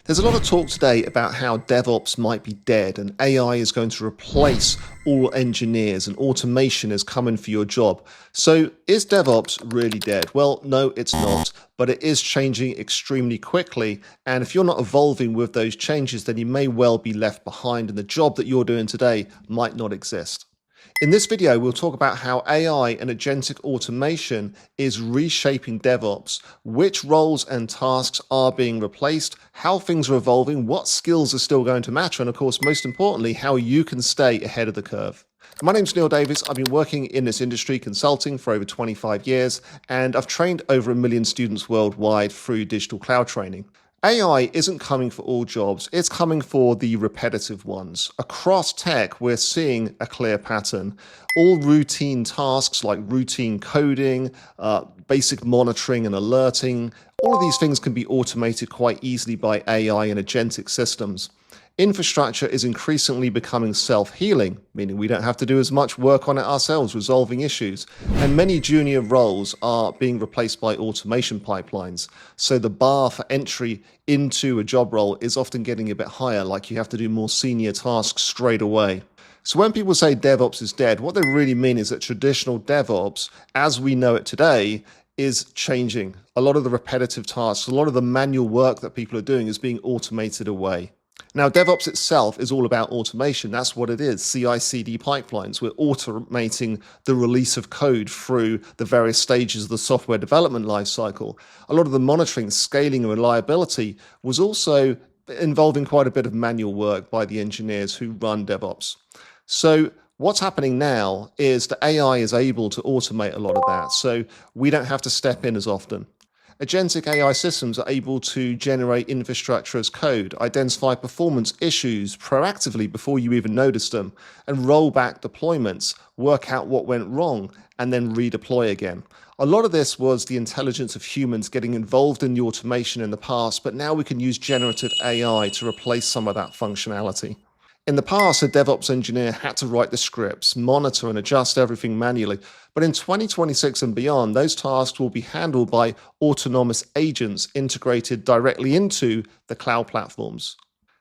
There's a lot of talk today about how DevOps might be dead and AI is going to replace all engineers and automation is coming for your job. So is DevOps really dead? Well, no, it's not, but it is changing extremely quickly. And if you're not evolving with those changes, then you may well be left behind and the job that you're doing today might not exist. In this video, we'll talk about how AI and agentic automation is reshaping DevOps, which roles and tasks are being replaced, how things are evolving, what skills are still going to matter, and of course, most importantly, how you can stay ahead of the curve. My name's Neil Davis. I've been working in this industry consulting for over 25 years, and I've trained over 1 million students worldwide through digital cloud training. AI isn't coming for all jobs, it's coming for the repetitive ones. Across tech, we're seeing a clear pattern. All routine tasks like routine coding, basic monitoring and alerting, all of these things can be automated quite easily by AI and agentic systems. Infrastructure is increasingly becoming self-healing, meaning we don't have to do as much work on it ourselves, resolving issues. And many junior roles are being replaced by automation pipelines. So the bar for entry into a job role is often getting a bit higher, like you have to do more senior tasks straight away. So when people say DevOps is dead, what they really mean is that traditional DevOps, as we know it today, is changing. A lot of the repetitive tasks, a lot of the manual work that people are doing is being automated away. Now, DevOps itself is all about automation. That's what it is, CI/CD pipelines. We're automating the release of code through the various stages of the software development lifecycle. A lot of the monitoring, scaling, and reliability was also involving quite a bit of manual work by the engineers who run DevOps. So what's happening now is that AI is able to automate a lot of that, so we don't have to step in as often. Agentic AI systems are able to generate infrastructure as code, identify performance issues proactively before you even notice them, and roll back deployments, work out what went wrong, and then redeploy again. A lot of this was the intelligence of humans getting involved in the automation in the past, but now we can use generative AI to replace some of that functionality. In the past, a DevOps engineer had to write the scripts, monitor and adjust everything manually. But in 2026 and beyond, those tasks will be handled by autonomous agents integrated directly into the cloud platforms.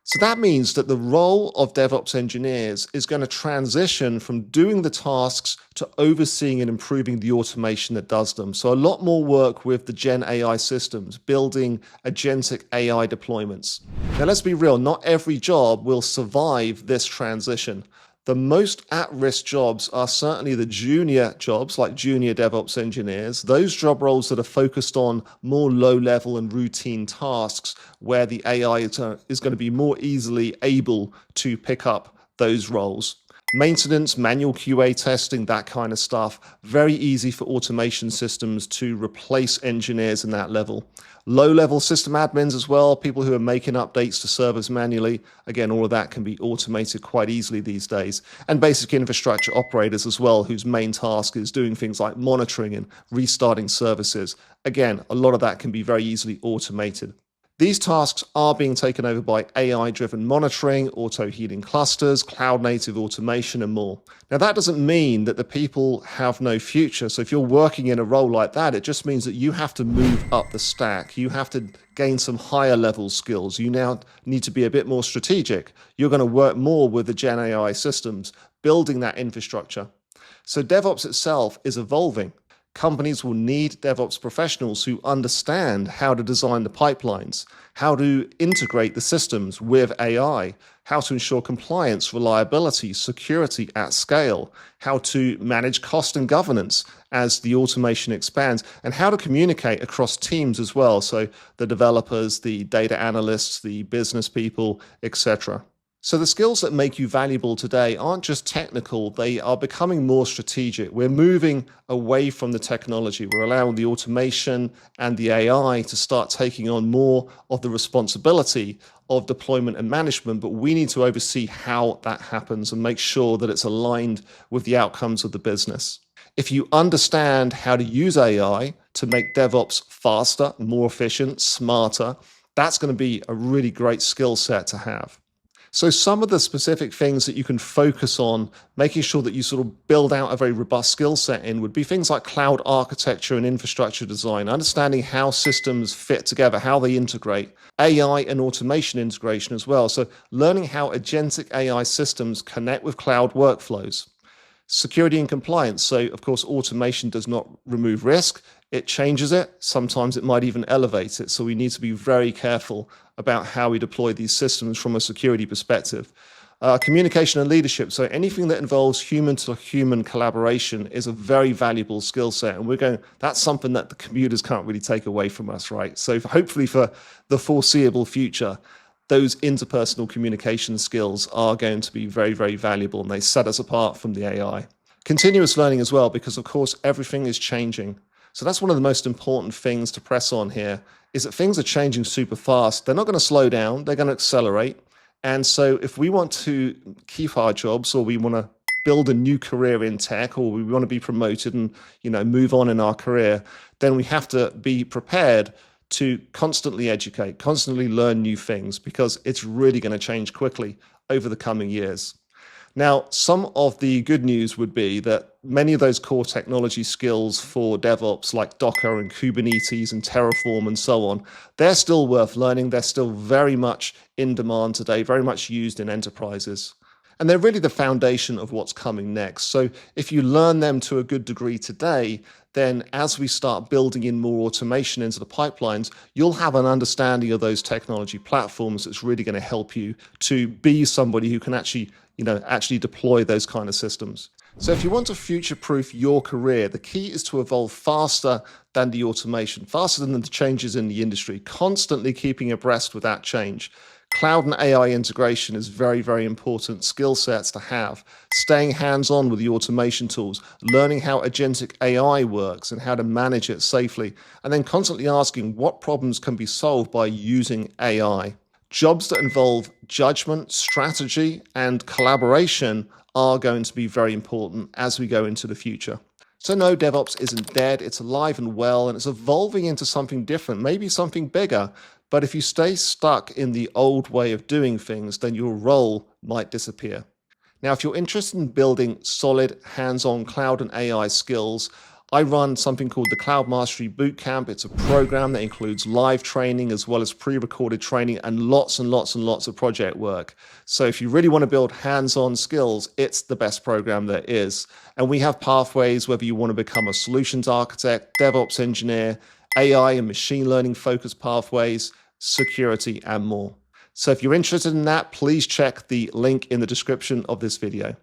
So that means that the role of DevOps engineers is going to transition from doing the tasks to overseeing and improving the automation that does them. So a lot more work with the Gen AI systems, building agentic AI deployments. Now let's be real, not every job will survive this transition. The most at-risk jobs are certainly the junior jobs, like junior DevOps engineers, those job roles that are focused on more low-level and routine tasks where the AI is going to be more easily able to pick up those roles. Maintenance, manual QA testing, that kind of stuff, very easy for automation systems to replace engineers in that level. Low-level system admins as well, people who are making updates to servers manually. Again, all of that can be automated quite easily these days. And basic infrastructure operators as well, whose main task is doing things like monitoring and restarting services. Again, a lot of that can be very easily automated. These tasks are being taken over by AI-driven monitoring, auto-healing clusters, cloud-native automation, and more. Now, that doesn't mean that the people have no future. So if you're working in a role like that, it just means that you have to move up the stack. You have to gain some higher level skills. You now need to be a bit more strategic. You're going to work more with the Gen AI systems, building that infrastructure. So DevOps itself is evolving. Companies will need DevOps professionals who understand how to design the pipelines, how to integrate the systems with AI, how to ensure compliance, reliability, security at scale, how to manage cost and governance as the automation expands, and how to communicate across teams as well. So the developers, the data analysts, the business people, etc. So the skills that make you valuable today aren't just technical, they are becoming more strategic. We're moving away from the technology. We're allowing the automation and the AI to start taking on more of the responsibility of deployment and management, but we need to oversee how that happens and make sure that it's aligned with the outcomes of the business. If you understand how to use AI to make DevOps faster, more efficient, smarter, that's going to be a really great skill set to have. So some of the specific things that you can focus on, making sure that you sort of build out a very robust skill set in, would be things like cloud architecture and infrastructure design, understanding how systems fit together, how they integrate, AI and automation integration as well. So learning how agentic AI systems connect with cloud workflows. Security and compliance. So, of course, automation does not remove risk. It changes it. Sometimes it might even elevate it. So we need to be very careful about how we deploy these systems from a security perspective. Communication and leadership. So anything that involves human to human collaboration is a very valuable skill set. And that's something that the computers can't really take away from us, right? So hopefully for the foreseeable future, those interpersonal communication skills are going to be very, very valuable, and they set us apart from the AI. Continuous learning as well, because of course everything is changing. So that's one of the most important things to press on here, is that things are changing super fast. They're not going to slow down, they're going to accelerate. And so if we want to keep our jobs, or we want to build a new career in tech, or we want to be promoted and move on in our career, then we have to be prepared to constantly educate, constantly learn new things, because it's really going to change quickly over the coming years. Now, some of the good news would be that many of those core technology skills for DevOps, like Docker and Kubernetes and Terraform and so on, they're still worth learning. They're still very much in demand today, very much used in enterprises. And they're really the foundation of what's coming next. So if you learn them to a good degree today, then as we start building in more automation into the pipelines, you'll have an understanding of those technology platforms that's really going to help you to be somebody who can actually deploy those kind of systems. So if you want to future-proof your career, the key is to evolve faster than the automation, faster than the changes in the industry, constantly keeping abreast with that change. Cloud and AI integration is very, very important skill sets to have. Staying hands-on with the automation tools, learning how agentic AI works and how to manage it safely, and then constantly asking what problems can be solved by using AI. Jobs that involve judgment, strategy, and collaboration are going to be very important as we go into the future. So no, DevOps isn't dead, it's alive and well, and it's evolving into something different, maybe something bigger. But if you stay stuck in the old way of doing things, then your role might disappear. Now, if you're interested in building solid hands-on cloud and AI skills, I run something called the Cloud Mastery Bootcamp. It's a program that includes live training as well as pre-recorded training and lots of project work. So if you really want to build hands-on skills, it's the best program there is. And we have pathways, whether you want to become a solutions architect, DevOps engineer, AI and machine learning focused pathways, security, and more. So if you're interested in that, please check the link in the description of this video.